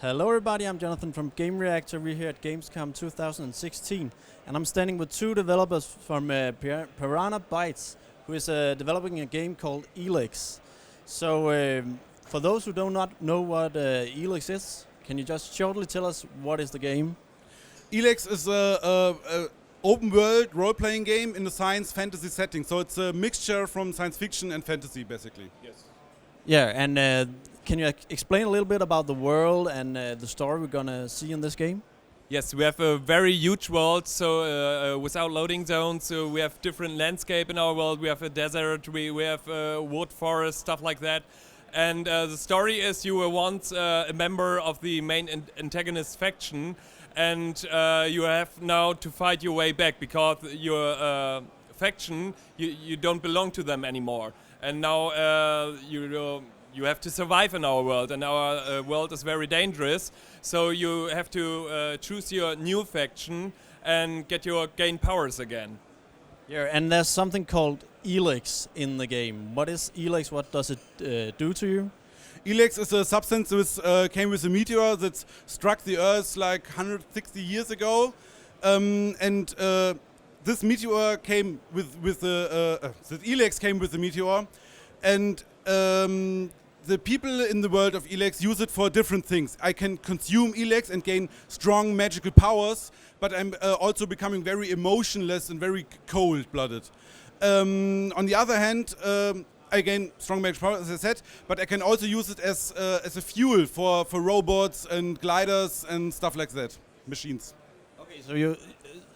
Hello everybody, I'm Jonathan from Gamereactor. We're here at Gamescom 2016 and I'm standing with two developers from Piranha Bytes, who is developing a game called Elex. So for those who do not know what Elex is, can you just shortly tell us what is the game? Elex is a open world role-playing game in a science fantasy setting. So it's a mixture from science fiction and fantasy, basically. Yes. Yeah, and can you explain a little bit about the world and the story we're gonna see in this game? Yes, we have a very huge world, so without loading zones, so we have different landscape in our world. We have a desert, we have wood, forest, stuff like that. And the story is you were once a member of the main antagonist faction, and you have now to fight your way back because your faction, you don't belong to them anymore. And now you have to survive in our world, and our world is very dangerous. So you have to choose your new faction and gain powers again. Yeah, and there's something called Elex in the game. What is Elex? What does it do to you? Elex is a substance that came with a meteor that struck the Earth like 160 years ago, and this meteor came with the Elex came with the meteor, and the people in the world of Elex use it for different things. I can consume Elex and gain strong magical powers, but I'm also becoming very emotionless and very cold-blooded. On the other hand, I gain strong magical powers, as I said, but I can also use it as a fuel for robots and gliders and stuff like that, machines. Okay,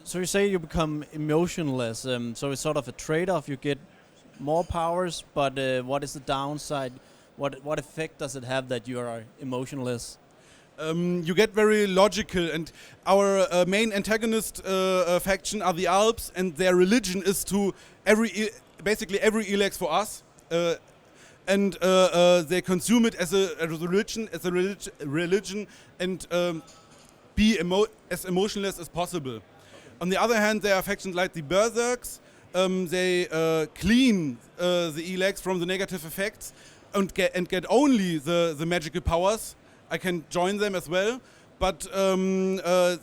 so you say you become emotionless. So it's sort of a trade-off. You get more powers, but what is the downside? What effect does it have that you are emotionless? You get very logical, and our main antagonist faction are the Alps, and their religion is to basically every Elex for us, and they consume it as a religion, and be as emotionless as possible. On the other hand, there are factions like the Berserks. They clean the Elex from the negative effects and get only the magical powers. I can join them as well, but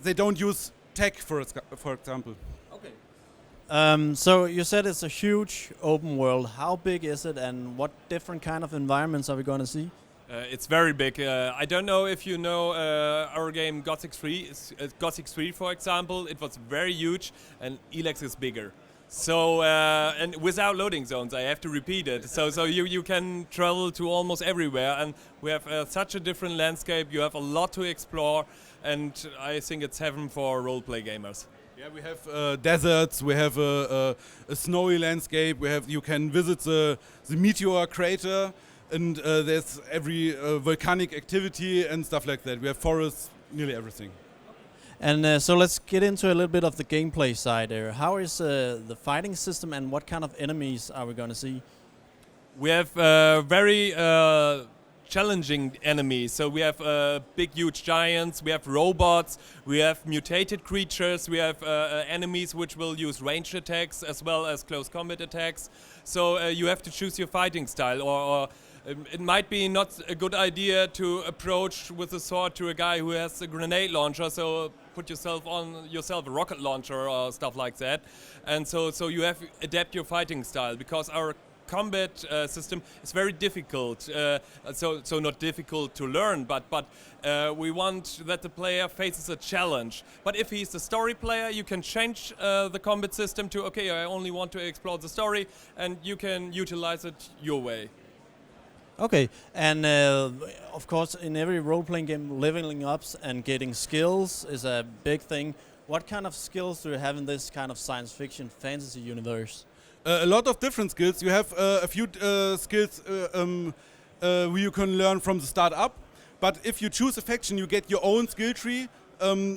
they don't use tech, for example. Okay. So you said it's a huge open world. How big is it, and what different kind of environments are we going to see? It's very big. I don't know if you know our game Gothic 3. Gothic 3, for example, it was very huge, and Elex is bigger. So and without loading zones, I have to repeat it. So you can travel to almost everywhere, and we have such a different landscape. You have a lot to explore, and I think it's heaven for role-play gamers. Yeah, we have deserts. We have a snowy landscape. You can visit the meteor crater, and there's every volcanic activity and stuff like that. We have forests, nearly everything. And so let's get into a little bit of the gameplay side there. How is the fighting system, and what kind of enemies are we going to see? We have very challenging enemies. So we have big, huge giants, we have robots, we have mutated creatures, we have enemies which will use ranged attacks as well as close combat attacks. So you have to choose your fighting style, or it might be not a good idea to approach with a sword to a guy who has a grenade launcher, so put yourself a rocket launcher or stuff like that. And so you have to adapt your fighting style, because our combat system is very difficult. So not difficult to learn, but we want that the player faces a challenge. But if he's a story player, you can change the combat system to, okay, I only want to explore the story, and you can utilize it your way. Okay, and of course in every role-playing game, leveling up and getting skills is a big thing. What kind of skills do you have in this kind of science fiction fantasy universe? A lot of different skills. You have a few skills you can learn from the start up, but if you choose a faction, you get your own skill tree,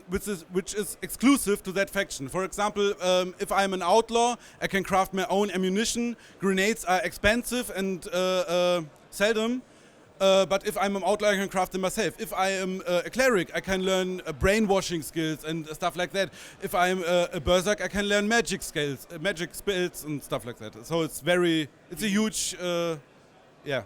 which is exclusive to that faction. For example, if I'm an outlaw, I can craft my own ammunition. Grenades are expensive and seldom, but if I'm an outlaw, I can craft them myself. If I am a cleric, I can learn brainwashing skills and stuff like that. If I'm a berserk, I can learn magic spells and stuff like that. So it's a huge, yeah.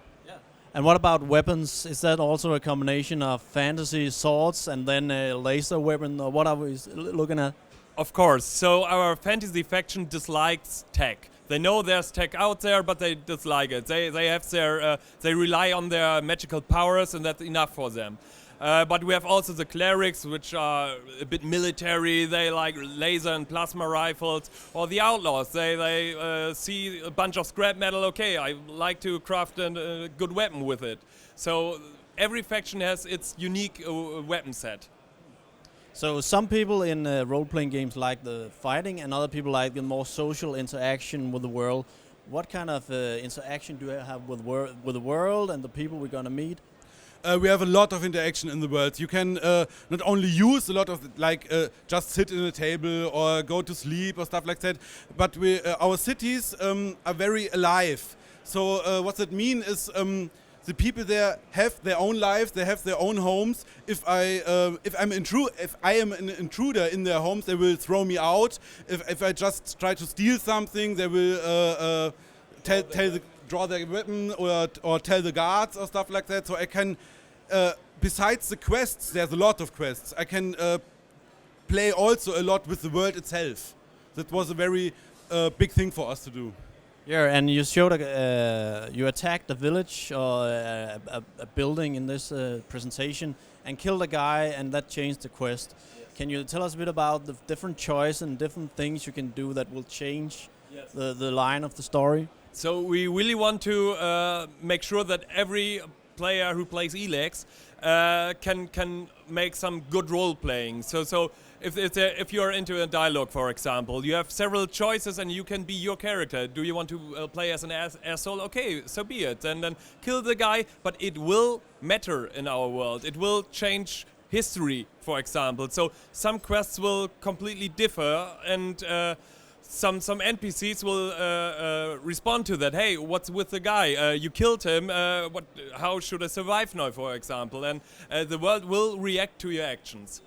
And what about weapons? Is that also a combination of fantasy swords and then a laser weapon, or what are we looking at? Of course. So our fantasy faction dislikes tech. They know there's tech out there, but they dislike it. They have their they rely on their magical powers, and that's enough for them. But we have also the clerics, which are a bit military. They like laser and plasma rifles. Or the outlaws. They see a bunch of scrap metal. Okay, I like to craft a good weapon with it. So every faction has its unique weapon set. So some people in role-playing games like the fighting, and other people like the more social interaction with the world. What kind of interaction do you have with the world and the people we're gonna meet? We have a lot of interaction in the world. You can not only use a lot of just sit in a table or go to sleep or stuff like that, but our cities are very alive. So what that means is the people there have their own lives, they have their own homes. If I am an intruder in their homes, they will throw me out. If I just try to steal something, they will draw their weapon or tell the guards or stuff like that. So I can, besides the quests, there's a lot of quests. I can play also a lot with the world itself. That was a very big thing for us to do. Yeah, and you showed you attacked a village or a building in this presentation and killed a guy, and that changed the quest. Yes. Can you tell us a bit about the different choices and different things you can do that will change the line of the story? So we really want to make sure that every player who plays Elex can make some good role playing. So if you're into a dialogue, for example, you have several choices and you can be your character. Do you want to play as an asshole? Okay, so be it. And then kill the guy, but it will matter in our world. It will change history, for example. So some quests will completely differ, and some NPCs will respond to that. Hey, what's with the guy? You killed him. How should I survive now, for example? And the world will react to your actions.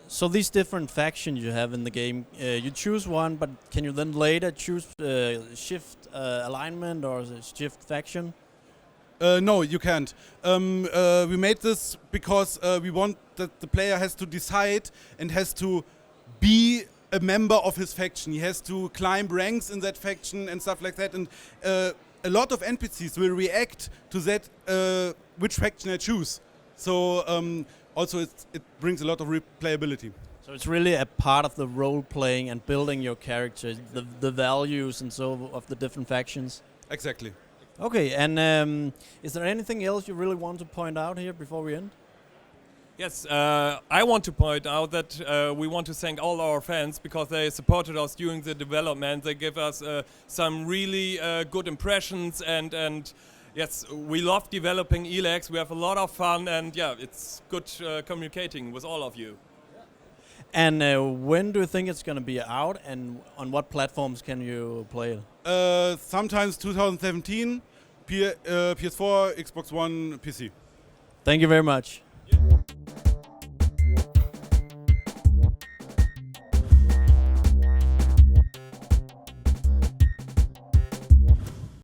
So these different factions you have in the game, you choose one, but can you then later choose shift alignment or shift faction? No, you can't. We made this because we want that the player has to decide and has to be a member of his faction. He has to climb ranks in that faction and stuff like that. And a lot of NPCs will react to that, which faction I choose. So also it brings a lot of replayability. So it's really a part of the role playing and building your character, the values and so of the different factions. Exactly. Okay, and is there anything else you really want to point out here before we end? Yes, I want to point out that we want to thank all our fans because they supported us during the development. They give us some really good impressions, and yes, we love developing Elex. We have a lot of fun, and yeah, it's good communicating with all of you. And when do you think it's going to be out, and on what platforms can you play it? Sometimes 2017, PS4, Xbox One, PC. Thank you very much.